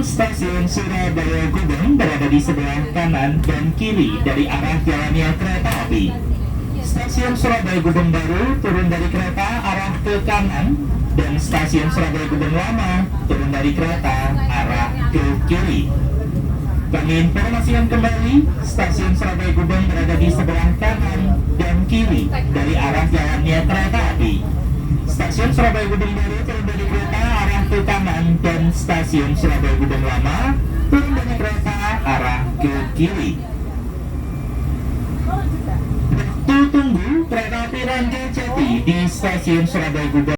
stasiun Surabaya Gubeng berada di sebelah kanan dan kiri dari arah jalannya kereta api. Stasiun Surabaya Gubeng baru turun dari kereta arah ke kanan, dan stasiun Surabaya Gubeng lama turun dari kereta arah ke kiri. Kami informasikan kembali, stasiun Surabaya Gubeng berada di sebelah kanan dan kiri dari arah jalannya kereta api. Stasiun Surabaya Gubeng baru turun dari kereta arah ke kanan, dan stasiun Surabaya Gubeng lama turun dari kereta arah ke kiri. Waktu tunggu kereta api Ranggajati di stasiun Surabaya Gubeng.